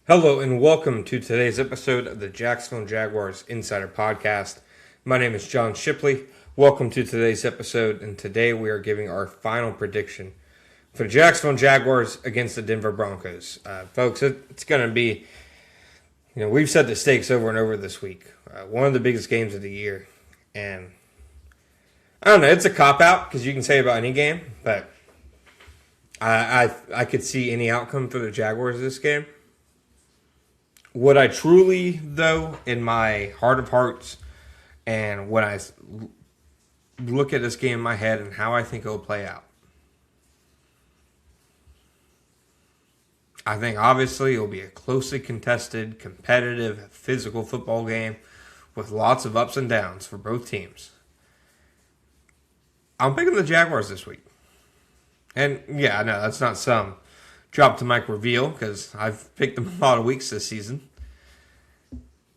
Hello and welcome to today's episode of the Jacksonville Jaguars Insider Podcast. My name is John Shipley. Welcome to today's episode, and today we are giving our final prediction for the Jacksonville Jaguars against the Denver Broncos. Folks, it's going to be, we've set the stakes over and over this week. One of the biggest games of the year, and I don't know, it's a cop-out because you can say about any game, but I could see any outcome for the Jaguars this game. Would I truly, though, in my heart of hearts, and when I look at this game in my head and how I think it will play out, I think obviously it will be a closely contested, competitive, physical football game with lots of ups and downs for both teams. I'm picking the Jaguars this week. And yeah, I know that's not some drop to mic reveal because I've picked them a lot of weeks this season.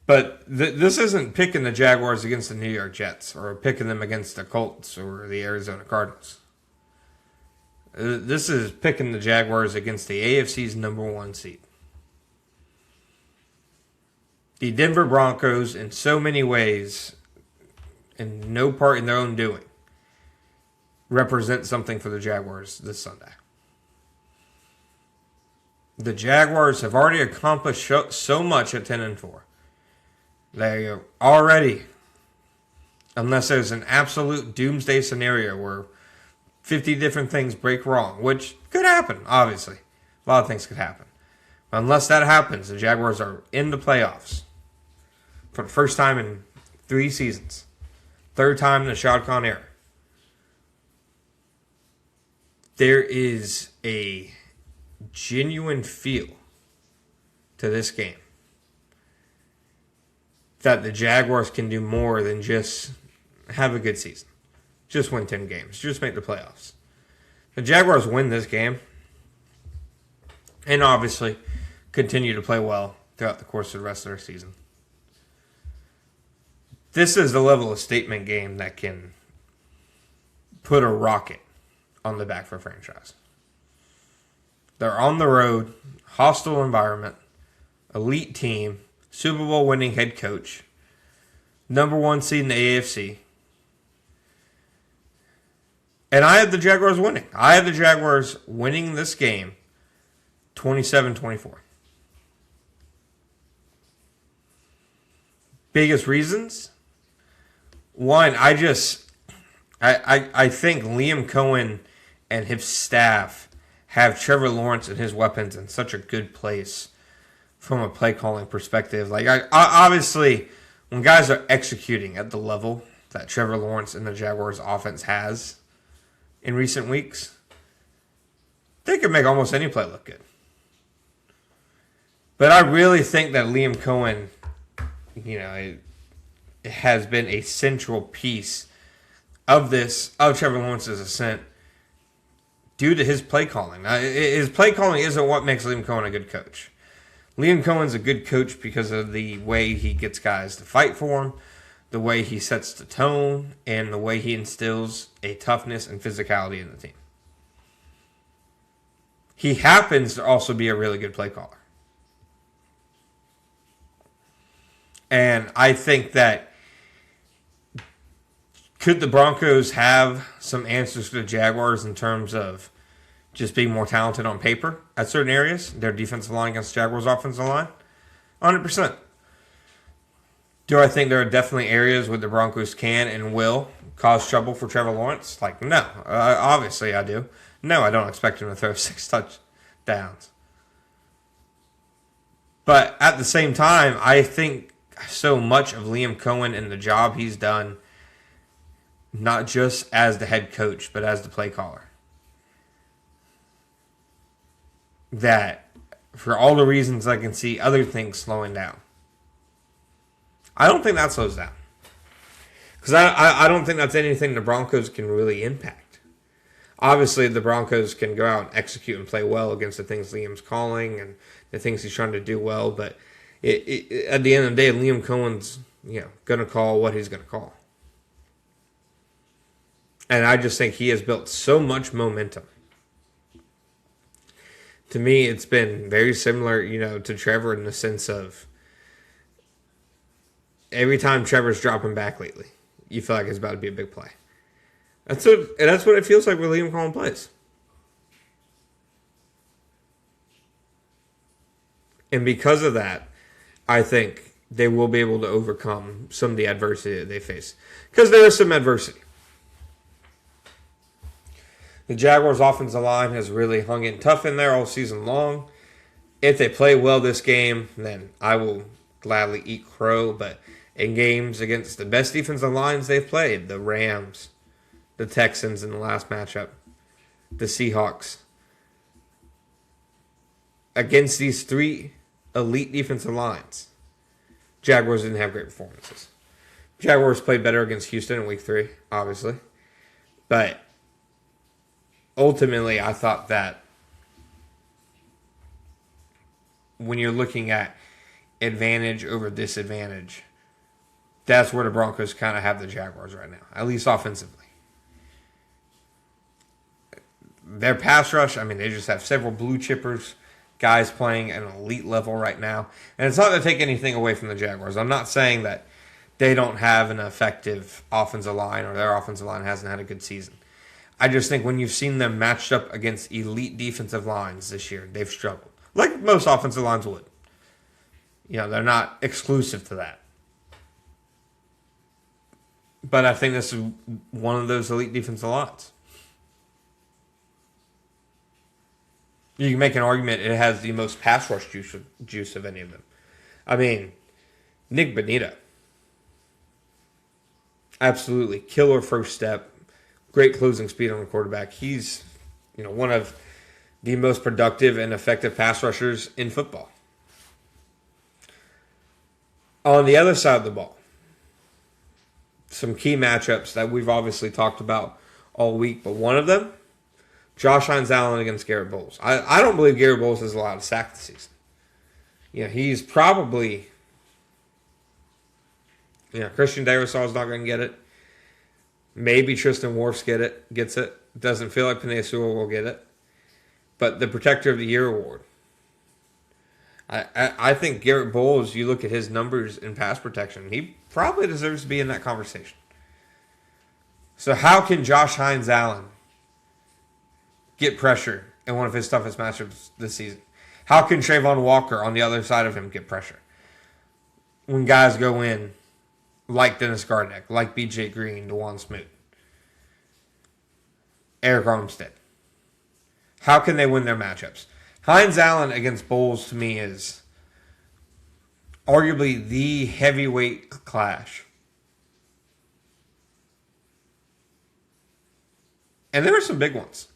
But this isn't picking the Jaguars against the New York Jets or picking them against the Colts or the Arizona Cardinals. This is picking the Jaguars against the AFC's number one seed. The Denver Broncos, in so many ways, in no part in their own doing, represent something for the Jaguars this Sunday. The Jaguars have already accomplished so much at 10-4. They are already, unless there's an absolute doomsday scenario where 50 different things break wrong, which could happen, obviously. A lot of things could happen. But unless that happens, the Jaguars are in the playoffs for the first time in 3 seasons. Third time in the Shad Khan era. There is a genuine feel to this game that the Jaguars can do more than just have a good season. Just win 10 games. Just make the playoffs. The Jaguars win this game and obviously continue to play well throughout the course of the rest of their season. This is the level of statement game that can put a rocket on the back for a franchise. They're on the road, hostile environment, elite team, Super Bowl winning head coach, number one seed in the AFC. And I have the Jaguars winning. I have the Jaguars winning this game 27-24. Biggest reasons? One, I think Liam Cohen and his staff have Trevor Lawrence and his weapons in such a good place from a play calling perspective. I obviously, when guys are executing at the level that Trevor Lawrence and the Jaguars offense has in recent weeks, they can make almost any play look good. But I really think that Liam Cohen, it has been a central piece of Trevor Lawrence's ascent due to his play calling. His play calling isn't what makes Liam Cohen a good coach. Liam Cohen's a good coach because of the way he gets guys to fight for him, the way he sets the tone, and the way he instills a toughness and physicality in the team. He happens to also be a really good play caller. And I think that could the Broncos have some answers for the Jaguars in terms of just being more talented on paper at certain areas? Their defensive line against the Jaguars' offensive line? 100%. Do I think there are definitely areas where the Broncos can and will cause trouble for Trevor Lawrence? No. Obviously I do. No, I don't expect him to throw 6 touchdowns. But at the same time, I think so much of Liam Cohen and the job he's done, not just as the head coach, but as the play caller, that for all the reasons I can see other things slowing down, I don't think that slows down. Because I don't think that's anything the Broncos can really impact. Obviously, the Broncos can go out and execute and play well against the things Liam's calling and the things he's trying to do well, but at the end of the day, Liam Cohen's going to call what he's going to call. And I just think he has built so much momentum To me, it's been very similar, to Trevor in the sense of every time Trevor's dropping back lately, you feel like it's about to be a big play. That's what it feels like with Liam calling plays. And because of that, I think they will be able to overcome some of the adversity that they face. Because there is some adversity. The Jaguars' offensive line has really hung in tough in there all season long. If they play well this game, then I will gladly eat crow. But in games against the best defensive lines they've played, the Rams, the Texans in the last matchup, the Seahawks, against these three elite defensive lines, Jaguars didn't have great performances. Jaguars played better against Houston in Week 3, obviously. But ultimately, I thought that when you're looking at advantage over disadvantage, that's where the Broncos kind of have the Jaguars right now, at least offensively. Their pass rush, they just have several blue chippers, guys playing at an elite level right now. And it's not to take anything away from the Jaguars. I'm not saying that they don't have an effective offensive line or their offensive line hasn't had a good season. I just think when you've seen them matched up against elite defensive lines this year, they've struggled. Like most offensive lines would. They're not exclusive to that. But I think this is one of those elite defensive lines. You can make an argument it has the most pass rush juice of any of them. Nick Bonita. Absolutely. Killer first step. Great closing speed on the quarterback. He's, one of the most productive and effective pass rushers in football. On the other side of the ball, some key matchups that we've obviously talked about all week, but one of them, Josh Hines-Allen against Garrett Bowles. I don't believe Garrett Bowles is allowed to sack this season. He's probably, Christian Darrisaw is not going to get it. Maybe Tristan Wirfs gets it. Doesn't feel like Penei Sewell will get it. But the Protector of the Year award. I think Garrett Bowles, you look at his numbers in pass protection, he probably deserves to be in that conversation. So how can Josh Hines-Allen get pressure in one of his toughest matchups this season? How can Trayvon Walker on the other side of him get pressure? When guys go in like Dennis Gardeck, like B.J. Green, DeJuan Smoot, Eric Armstead. How can they win their matchups? Hines-Allen against Bowles, to me, is arguably the heavyweight clash. And there are some big ones.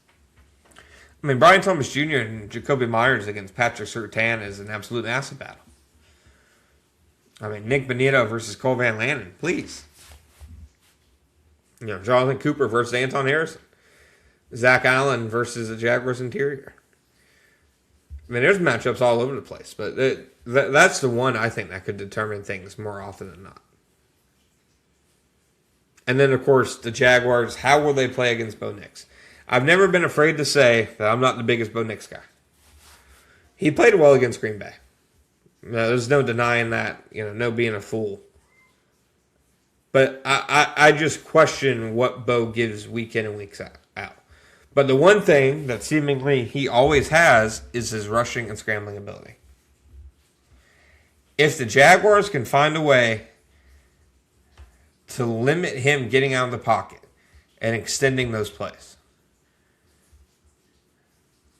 Brian Thomas Jr. and Jacoby Myers against Patrick Surtain is an absolute acid battle. Nick Bonita versus Cole Van Lannon, please. Jonathan Cooper versus Anton Harrison. Zach Allen versus the Jaguars interior. There's matchups all over the place, but that's the one I think that could determine things more often than not. And then, of course, the Jaguars, how will they play against Bo Nix? I've never been afraid to say that I'm not the biggest Bo Nix guy. He played well against Green Bay. There's no denying that, no being a fool. But I just question what Bo gives week in and week out. But the one thing that seemingly he always has is his rushing and scrambling ability. If the Jaguars can find a way to limit him getting out of the pocket and extending those plays,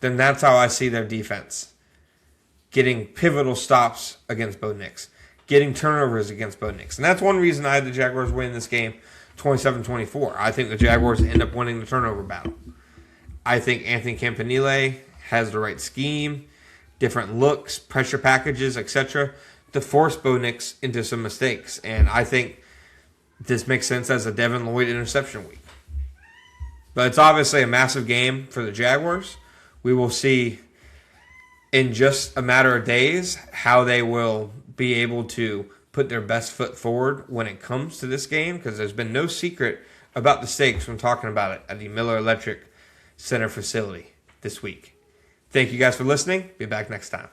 then that's how I see their defense getting pivotal stops against Bo Nix, getting turnovers against Bo Nix. And that's one reason I had the Jaguars win this game 27-24. I think the Jaguars end up winning the turnover battle. I think Anthony Campanile has the right scheme, different looks, pressure packages, etc., to force Bo Nix into some mistakes. And I think this makes sense as a Devin Lloyd interception week. But it's obviously a massive game for the Jaguars. We will see in just a matter of days how they will be able to put their best foot forward when it comes to this game, because there's been no secret about the stakes when talking about it at the Miller Electric Center facility this week. Thank you guys for listening. Be back next time.